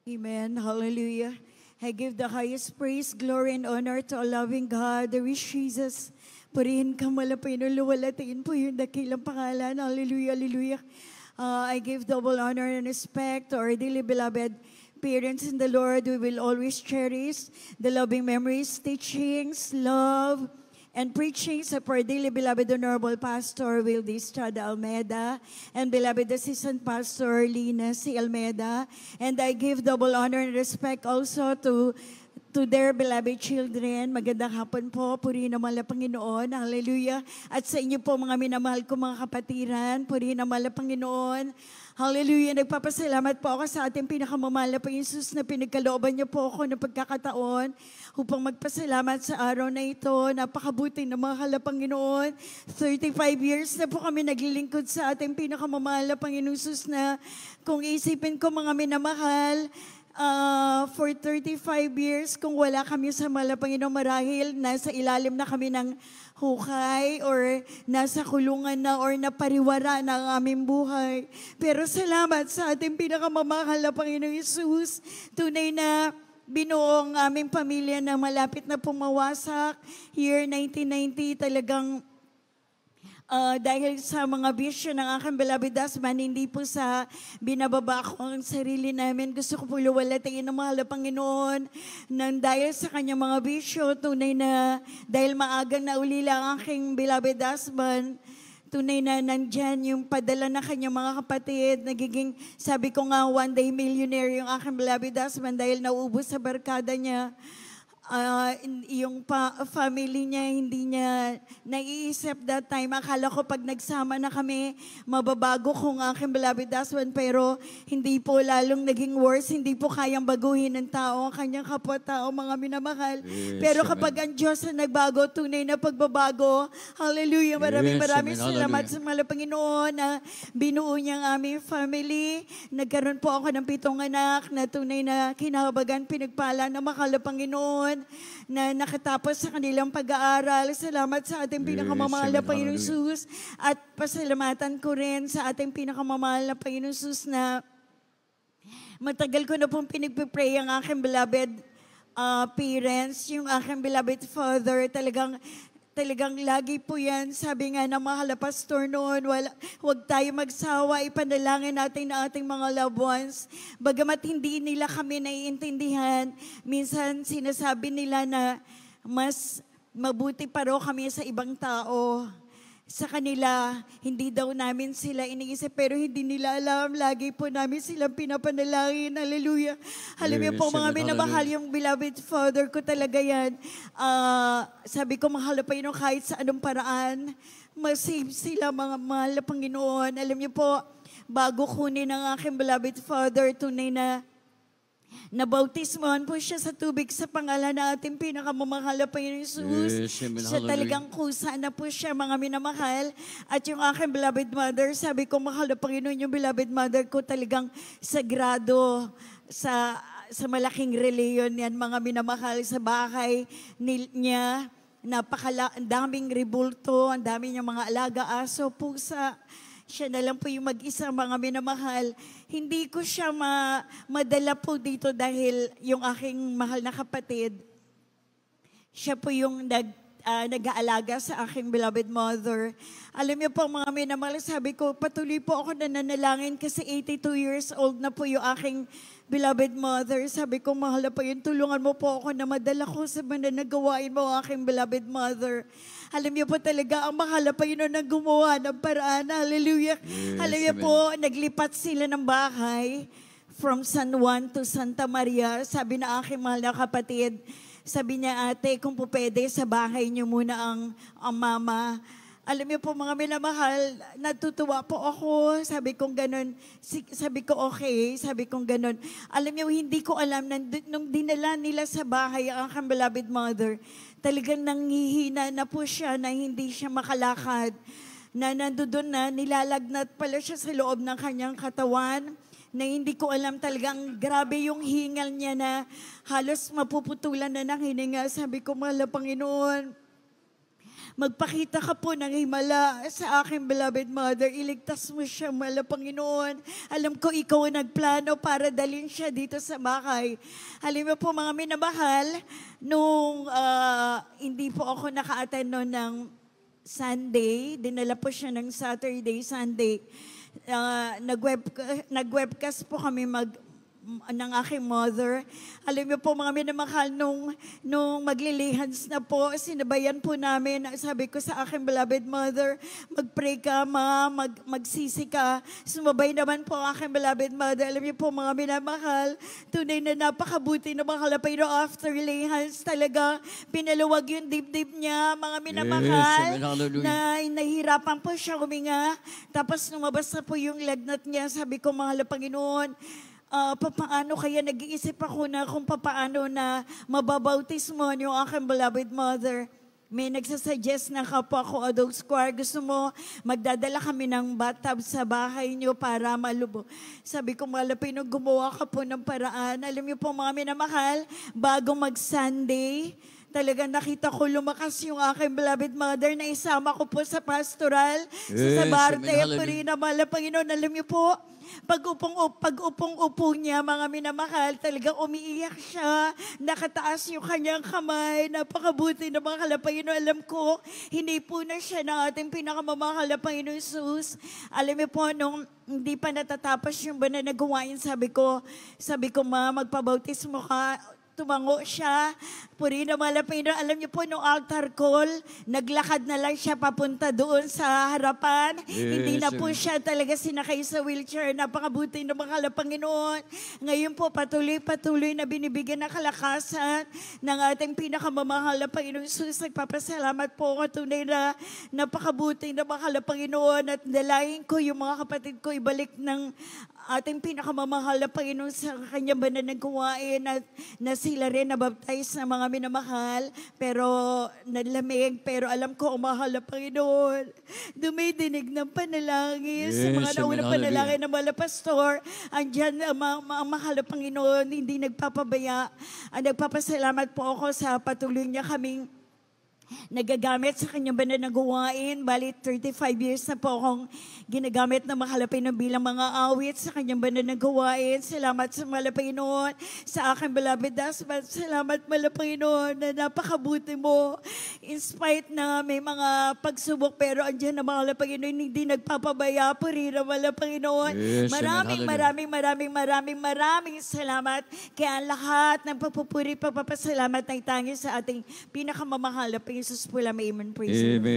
Amen. Hallelujah. I give the highest praise, glory, and honor to our loving God, the rich Jesus. Purihin ka malapay no luwalatiin po yung dakilang pangalan. Hallelujah, hallelujah. I give double honor and respect to our dearly beloved parents in the Lord. We will always cherish the loving memories, teachings, love, and preachings of our dearly beloved Honorable Pastor Wildy Estrada Almeida and beloved Assistant Pastor Lina C. Almeida. And I give double honor and respect also to their beloved children. Magandang hapon po. Purihin naman ang Panginoon. Hallelujah. At sa inyo po mga minamahal ko mga kapatiran. Purihin naman ang Panginoon. Hallelujah. Nagpapasalamat po ako sa ating pinakamamahal na Panginoon na pinagkalooban niyo po ako ng pagkakataon upang magpasalamat sa araw na ito. Napakabuting na mahal na Panginoon. 35 years na po kami naglilingkod sa ating pinakamamahal na Panginoon na kung isipin ko mga minamahal, for 35 years, kung wala kami sa mahal na Panginoon, marahil nasa ilalim na kami ng hukay or nasa kulungan na or napariwara na ang aming buhay. Pero salamat sa ating pinakamamahal na Panginoong Hesus. Tunay na binuo ang aming pamilya na malapit na pumawasak. Year 1990, talagang dahil sa mga bisyo ng aking beloved husband, hindi po sa binababa ko ang sarili namin. Gusto ko po luwalatiin ng mahal na Panginoon nang dahil sa kanyang mga bisyo, tunay na dahil maagang naulila ang aking beloved husband, tunay na nandyan yung padala na kanyang mga kapatid. Nagiging, sabi ko nga, one day millionaire yung aking beloved husband dahil nauubos sa barkada niya. Yung family niya, hindi niya naiisip that time. Akala ko pag nagsama na kami, mababago kung aking beloved husband, pero hindi po, lalong naging worse. Hindi po kayang baguhin ng tao, ang kanyang kapwa-tao, mga minamahal. Yes, Pero amen. kapag ang Diyos na nagbago, tunay na pagbabago, hallelujah, maraming Yes, amen. salamat Hallelujah. sa mahal na Panginoon na binuo niya ang aming family. Nagkaroon po ako ng 7 anak na tunay na kinahabagan, pinagpala ng mahal na Panginoon na nakatapos sa kanilang pag-aaral. Salamat sa ating pinakamamahal na Yes, amen. Panginoon Sus. At pasalamatan ko rin sa ating pinakamamahal na Panginoon Sus na matagal ko na pong pinagpipray ang aking beloved parents, yung aking beloved father. Talagang lagi po yan. Sabi nga ng mahal na pastor noon, huwag tayo magsawa, ipanalangin natin na ating mga loved ones. Bagamat hindi nila kami naiintindihan, minsan sinasabi nila na mas mabuti pa raw kami sa ibang tao. Sa kanila, hindi daw namin sila iniisip, pero hindi nila alam. Lagi po namin silang pinapanalangin. Hallelujah. Hallelujah po mga minamahal, yung beloved father ko talaga yan. Sabi ko, mahal na Panginoon, kahit sa anong paraan, masave sila mga mahal na Panginoon. Alam niyo po, bago kunin ang aking beloved father, tunay na nabautismohan po siya sa tubig sa pangalan ng ating pinakamamahal na Panginoon Jesus. Yes, amen. Siya Hallelujah. talagang kusa na po siya, mga minamahal. At yung aking beloved mother, sabi ko, mahal na Panginoon, yung beloved mother ko talagang sagrado sa malaking reliyon yan, mga minamahal, sa bahay niya. Daming rebulto, ang dami niyang mga alaga, aso, pusa. Siya na lang po yung mag-isa, mga minamahal. Hindi ko siya madala po dito dahil yung aking mahal na kapatid, siya po yung nag-aalaga sa aking beloved mother. Alam niyo po mga minamahal, sabi ko, patuloy po ako nananalangin kasi 82 years old na po yung aking beloved mother. Sabi ko, mahal na po yun, tulungan mo po ako na madala ko sa mananagawain mo ang aking beloved mother. Alam niyo po talaga, ang mahal na Panginoon na gumawa ng paraan. Hallelujah. Yes, Hallelujah amen. po, naglipat sila ng bahay from San Juan to Santa Maria. Sabi na aking mahal na kapatid, sabi niya, ate, kung po pwede, sa bahay niyo muna ang mama. Alam niyo po mga minamahal, natutuwa po ako. Sabi kong ganun. Sabi ko okay. Sabi kong ganun. Alam niyo, hindi ko alam nung dinala nila sa bahay ang aking beloved mother, talagang nanghihina na po siya na hindi siya makalakad. Na nandoon na, nilalagnat pala siya sa loob ng kanyang katawan. Na hindi ko alam, talagang grabe yung hingal niya na halos mapuputulan na ng hininga. Sabi ko, mahal na Panginoon, Magpakita ka po ng himala sa aking beloved mother. Iligtas mo siya, mahal na Panginoon. Alam ko ikaw ang nagplano para dalhin siya dito sa bahay. Alam mo po mga minamahal, nung hindi po ako naka-attend noon ng Sunday, dinala po siya ng Saturday, Sunday. Nag-webcast po kami ng aking mother. Alam niyo po mga minamahal, nung maglilihans na po, sinabayan po namin, sabi ko sa aking beloved mother, mag-pray ka ma, magsisi ka. Sumabay naman po ang aking beloved mother. Alam niyo po mga minamahal, tunay na napakabuti na mga kalapay no after lihans, talaga pinaluwag yung dibdib niya, mga minamahal, na nahihirapan po siya huminga. Tapos lumabas na po yung lagnat niya. Sabi ko, mahal na Panginoon, papaano kaya nag-iisip ako na kung papaano na mababautismo yung aking beloved mother. May nagsasuggest na kapwa ko adult square, gusto mo magdadala kami ng bathtub sa bahay niyo para malubo. Sabi ko, malapin nung gumawa ka po ng paraan. Alam niyo po mga minamahal, bago mag-Sunday, talagang nakita ko lumakas yung aking beloved mother na isama ko po sa pastoral, sa Sabarte, Purina, mahal na Panginoon. Alam niyo po, pag-upong-upo niya, mga minamahal, talagang umiiyak siya, nakataas yung kanyang kamay, napakabuti na mga kalapangino. Alam ko, hindi po na siya ng ating pinakamamahal na Panginoon Jesus. Alam niyo po, nung hindi pa natatapos yung banal na gawain, sabi ko, magpabautismo ka. Tumango siya. Purina Malapino, alam niyo po, nung altar call, naglakad na lang siya papunta doon sa harapan. Hindi na po siya talaga sinakay sa wheelchair. Napakabuti ng mga Panginoon. Ngayon po, patuloy na binibigyan ng kalakasan ng ating pinakamamahal na Panginoon Jesus. Nagpapasalamat po ako, tunay na napakabuti ng mga Panginoon, at dalayin ko yung mga kapatid ko ibalik ng ating pinakamamahal na Panginoon sa kanyang banal na gawain, at na sila rin nabaptize na mga minamahal, pero nalamig, pero alam ko, mahal na Panginoon, dumidinig ng panalangin sa mga naunang panalangin ng mga pastor. Andyan ang mahal na Panginoon, hindi nagpapabaya. Nagpapasalamat po ako sa patuloy niya kaming nagagamit sa kanyang banal na gawain. Bali, 35 years na po akong ginagamit na mahalapay na bilang mga awit sa kanyang banal na gawain. Salamat sa malapay noon, sa aking beloved husband. Salamat malapay noon na napakabuti mo. In spite na may mga pagsubok, pero andyan na mahalapay noon, hindi nagpapabaya. Purina malapay noon. Maraming salamat. Kaya ang lahat ng pagpupuri, pagpapasalamat ay tangi sa ating pinakamamahal na Jesus po lang. Amen. Praise the Lord.